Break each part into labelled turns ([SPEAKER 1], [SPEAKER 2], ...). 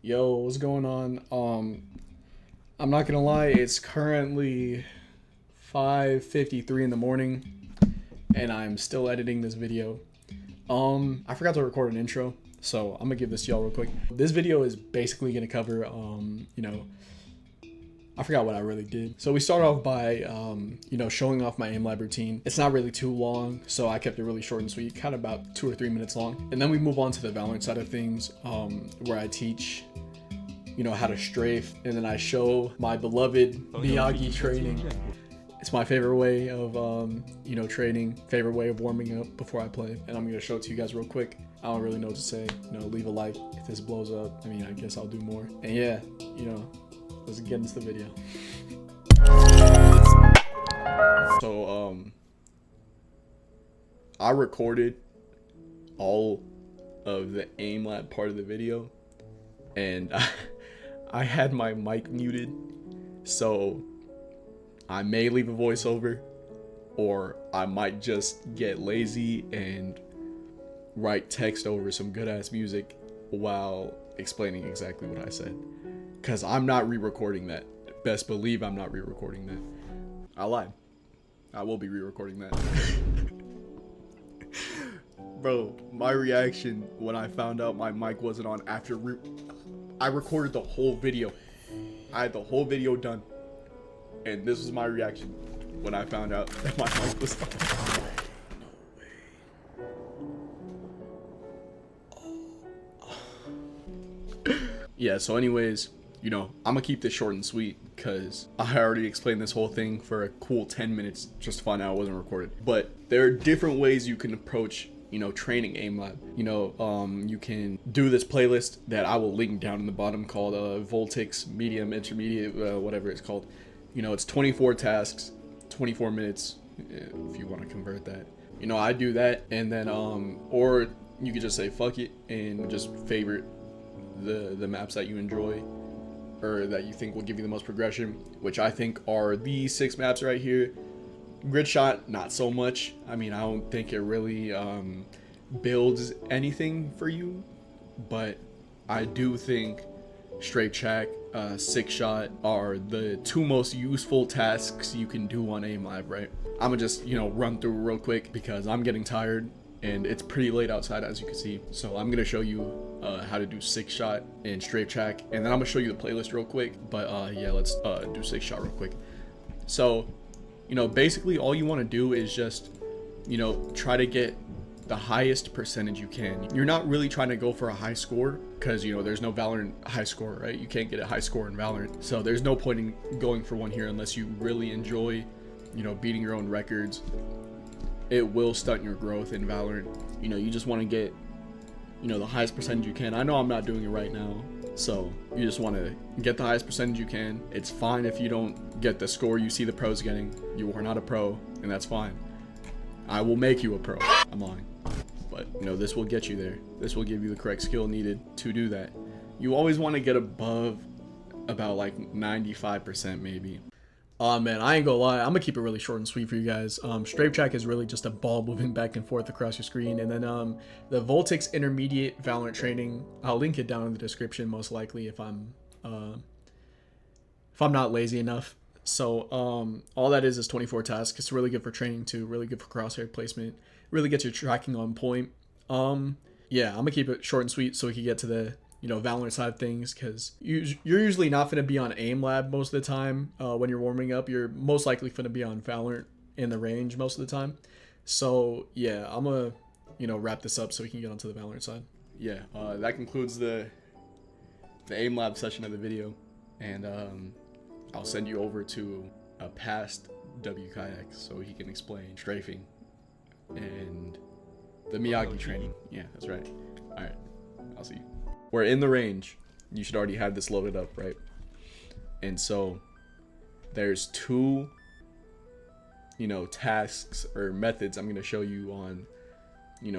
[SPEAKER 1] Yo, what's going on? I'm not gonna lie, it's currently 5:53 in the morning and I'm still editing this video. I forgot to record an intro, so I'm gonna give this to y'all real quick. This video is basically gonna cover I forgot what I really did. So we start off by showing off my aim lab routine. It's not really too long, so I kept it really short and sweet, kind of about 2 or 3 minutes long. And then we move on to the Valorant side of things, where I teach how to strafe, and then I show my beloved Miyagi training. It's my favorite way of training, favorite way of warming up before I play, and I'm gonna show it to you guys real quick. I don't really know what to say. Leave a like if this blows up. I mean, I guess I'll do more. And yeah, let's get into the video. So I recorded all of the aim lab part of the video, and I had my mic muted, so I may leave a voiceover, or I might just get lazy and write text over some good ass music while explaining exactly what I said, because I'm not re-recording that. Best believe I'm not re-recording that. I lied. I will be re-recording that. Bro, my reaction when I found out my mic wasn't on after I recorded the whole video. I had the whole video done, and this was my reaction when I found out that my mic was on. Yeah, so anyways, I'm gonna keep this short and sweet because I already explained this whole thing for a cool 10 minutes just to find out it wasn't recorded. But there are different ways you can approach training aim lab. You can do this playlist that I will link down in the bottom called wkhix medium intermediate, whatever it's called. It's 24 tasks, 24 minutes, if you want to convert that. I do that, and then or you could just say fuck it and just favorite the maps that you enjoy or that you think will give you the most progression, which I think are these 6 maps right here. Grid shot, not so much. I mean, I don't think it really builds anything for you, but I do think straight check, 6 shot are the 2 most useful tasks you can do on aim lab, right? I'm gonna just run through real quick because I'm getting tired and it's pretty late outside, as you can see. So I'm gonna show you how to do 6 shot and straight check, and then I'm gonna show you the playlist real quick. But yeah, let's do 6 shot real quick. So basically all you want to do is just try to get the highest percentage you can. You're not really trying to go for a high score because there's no Valorant high score, right? You can't get a high score in Valorant, so there's no point in going for one here unless you really enjoy beating your own records. It will stunt your growth in Valorant. You just want to get the highest percentage you can. I know I'm not doing it right now, so you just want to get the highest percentage you can. It's fine if you don't get the score you see the pros getting. You are not a pro, and that's fine. I will make you a pro. I'm lying. But this will get you there. This will give you the correct skill needed to do that. You always want to get above about like 95% maybe. Man, I ain't gonna lie, I'm gonna keep it really short and sweet for you guys. Strafe track is really just a ball moving back and forth across your screen, and then the wkhix intermediate Valorant training, I'll link it down in the description most likely if I'm not lazy enough. So all that is 24 tasks. It's really good for training too, really good for crosshair placement, really gets your tracking on point. Yeah, I'm gonna keep it short and sweet so we can get to the Valorant side of things, because you're usually not going to be on aim lab most of the time. When you're warming up, you're most likely going to be on Valorant in the range most of the time. So yeah, I'm gonna wrap this up so we can get onto the Valorant side. Yeah, that concludes the aim lab session of the video, and I'll send you over to a past wkhix so he can explain strafing and the Miyagi training. Yeah, that's right. All right, I'll see you. We're in the range. You should already have this loaded up, right? And so there's 2 tasks or methods I'm going to show you on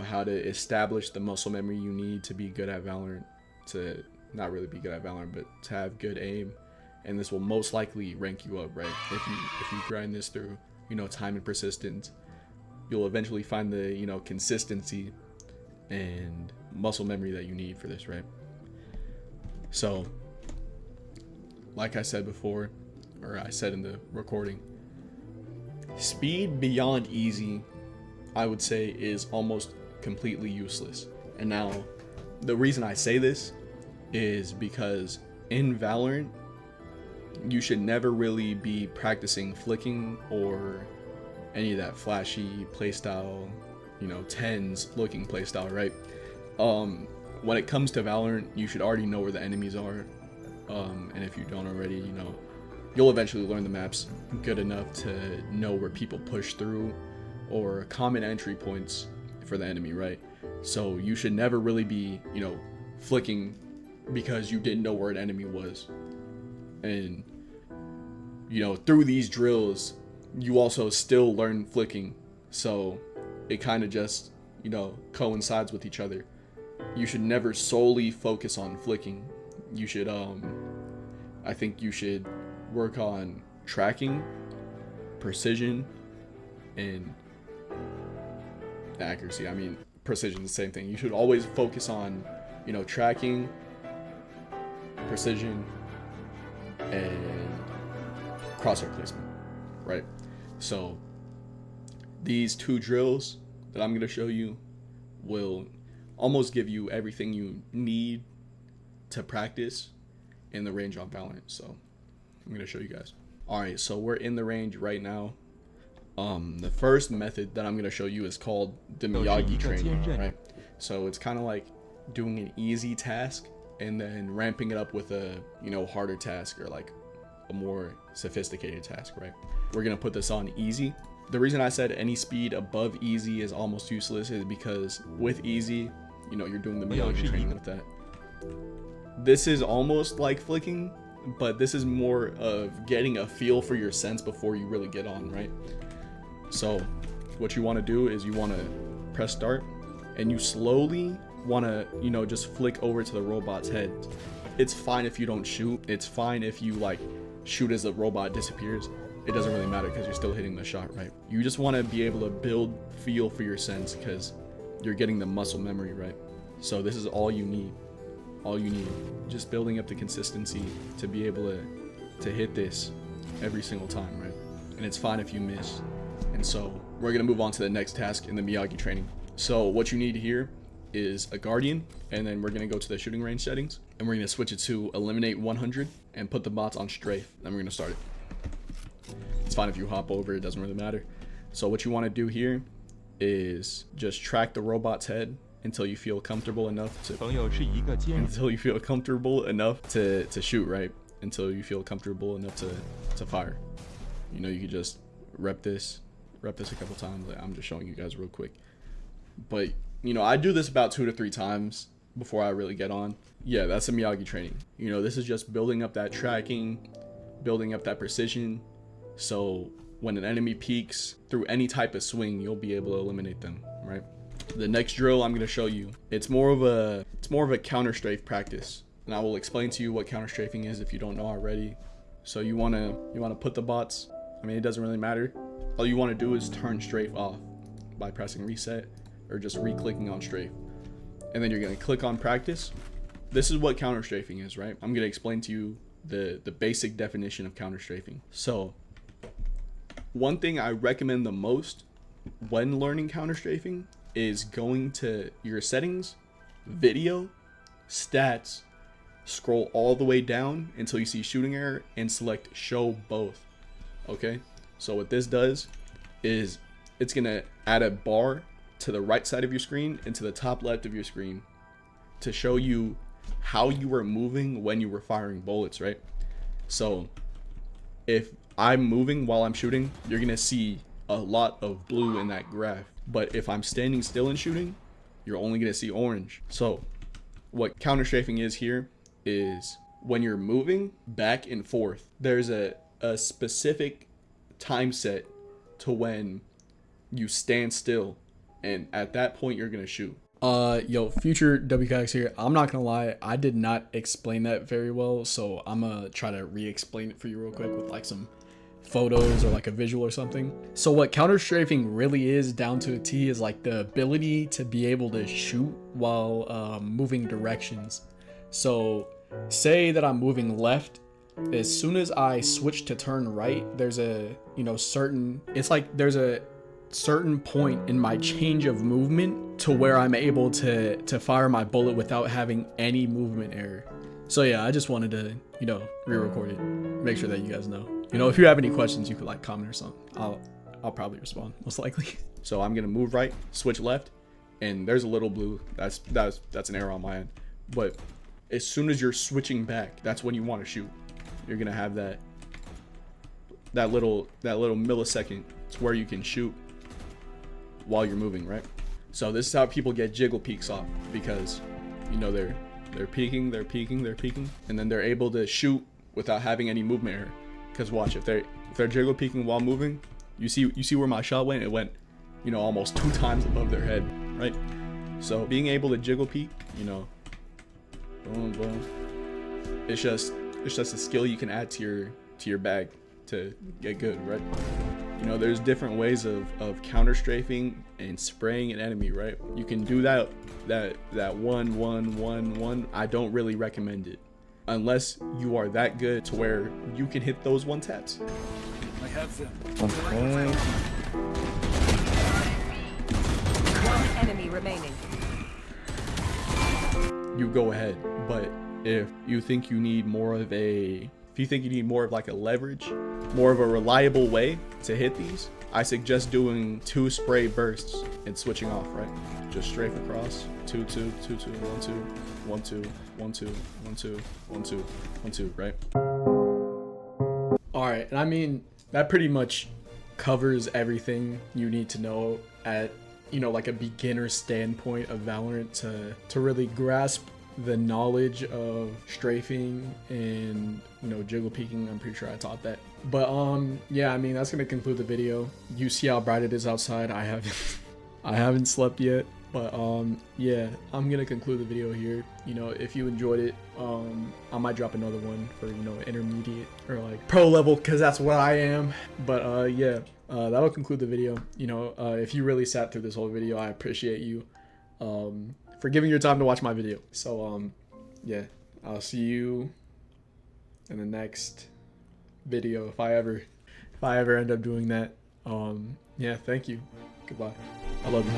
[SPEAKER 1] how to establish the muscle memory you need to be good at Valorant, to not really be good at Valorant, but to have good aim. And this will most likely rank you up, right? If you grind this through time and persistence, you'll eventually find the consistency and muscle memory that you need for this, right? So, like I said before, or I said in the recording, speed beyond easy, I would say, is almost completely useless. And now, the reason I say this is because in Valorant, you should never really be practicing flicking or any of that flashy playstyle, tens looking playstyle, right? When it comes to Valorant, you should already know where the enemies are. And if you don't already, you'll eventually learn the maps good enough to know where people push through or common entry points for the enemy, right? So you should never really be, flicking because you didn't know where an enemy was. And, through these drills, you also still learn flicking. So it kind of just, coincides with each other. You should never solely focus on flicking. You should, I think you should work on tracking, precision, and accuracy. I mean, precision is the same thing. You should always focus on, tracking, precision, and crosshair placement, right? So these two drills that I'm going to show you will almost give you everything you need to practice in the range on Valorant. So I'm going to show you guys. All right, so we're in the range right now. The first method that I'm going to show you is called the Miyagi training, right? So it's kind of like doing an easy task and then ramping it up with a, harder task or like a more sophisticated task, right? We're going to put this on easy. The reason I said any speed above easy is almost useless is because with easy, you're doing the Miyagi training with that. This is almost like flicking, but this is more of getting a feel for your sense before you really get on, right? So what you want to do is you want to press start and you slowly want to, just flick over to the robot's head. It's fine if you don't shoot. It's fine if you shoot as the robot disappears. It doesn't really matter because you're still hitting the shot, right? You just want to be able to build feel for your sense because you're getting the muscle memory, right? So this is all you need. All you need. Just building up the consistency to be able to hit this every single time, right? And it's fine if you miss. And so we're going to move on to the next task in the Miyagi training. So what you need here is a guardian, and then we're going to go to the shooting range settings, and we're going to switch it to eliminate 100 and put the bots on strafe. Then we're going to start it. It's fine if you hop over, it doesn't really matter. So what you want to do here is just track the robot's head until you feel comfortable enough to shoot, right? Until you feel comfortable enough to fire. You could just rep this a couple times. I'm just showing you guys real quick. But I do this about 2 to 3 times before I really get on. Yeah, that's a Miyagi training. This is just building up that tracking, building up that precision. So when an enemy peeks through any type of swing, you'll be able to eliminate them, right? The next drill I'm going to show you, it's more of a counter strafe practice. And I will explain to you what counter strafing is if you don't know already. So you want to put the bots, it doesn't really matter. All you want to do is turn strafe off by pressing reset or just re-clicking on strafe. And then you're going to click on practice. This is what counter strafing is, right? I'm going to explain to you the basic definition of counter strafing. So one thing I recommend the most when learning counter strafing is going to your settings, video, stats, scroll all the way down until you see shooting error and select show both. Okay, so what this does is it's gonna add a bar to the right side of your screen and to the top left of your screen to show you how you were moving when you were firing bullets, right? So if I'm moving while I'm shooting, you're gonna see a lot of blue in that graph. But if I'm standing still and shooting, you're only gonna see orange. So what counter strafing is here is when you're moving back and forth, there's a specific time set to when you stand still, and at that point you're gonna shoot. Yo, future wkhix here. I'm not gonna lie, I did not explain that very well, so I'm gonna try to re-explain it for you real quick with some photos or a visual or something. So what counter strafing really is down to a T is the ability to be able to shoot while moving directions. So
[SPEAKER 2] say that I'm moving left, as soon as I switch to turn right, there's a, you know, it's like there's a certain point in my change of movement to where I'm able to fire my bullet without having any movement error. So yeah, I just wanted to, you know, re-record it, make sure that you guys know. You know, if you have any questions, you could like comment or something. I'll probably respond, most likely. So I'm gonna move right, switch left, and there's a little blue. That's an error on my end. But as soon as you're switching back, that's when you want to shoot. You're gonna have that little millisecond. It's where you can shoot while you're moving, right? So this is how people get jiggle peeks off, because you know they're peeking, and then they're able to shoot without having any movement error. Because watch, if they're jiggle peeking while moving, you see where my shot went? It went, you know, almost 2 times above their head, right? So being able to jiggle peek, you know, boom, boom, it's just a skill you can add to your bag to get good, right? You know, there's different ways of counter strafing and spraying an enemy, right? You can do that 1-1-1-1. I don't really recommend it unless you are that good to where you can hit those 1 taps.
[SPEAKER 3] I have them.
[SPEAKER 4] Okay.
[SPEAKER 5] One enemy remaining.
[SPEAKER 1] You go ahead, but if you think you need more of like a leverage, more of a reliable way to hit these, I suggest doing 2 spray bursts and switching off, right? Just strafe across, 2 2 2 2 1 2 1 2 1 2 1 2 1 2 1 2, right? All right, and I mean that pretty much covers everything you need to know at, you know, like a beginner standpoint of Valorant to really grasp the knowledge of strafing and, you know, jiggle peeking. I'm pretty sure I taught that. But yeah, I mean that's gonna conclude the video. You see how bright it is outside. I haven't slept yet, but yeah, I'm gonna conclude the video here. You know, if you enjoyed it, I might drop another one for, you know, intermediate or like pro level, because that's what I am. But yeah, that'll conclude the video. You know, if you really sat through this whole video, I appreciate you for giving your time to watch my video. So yeah, I'll see you in the next video if I ever end up doing that. Yeah, thank you. Goodbye. I love you.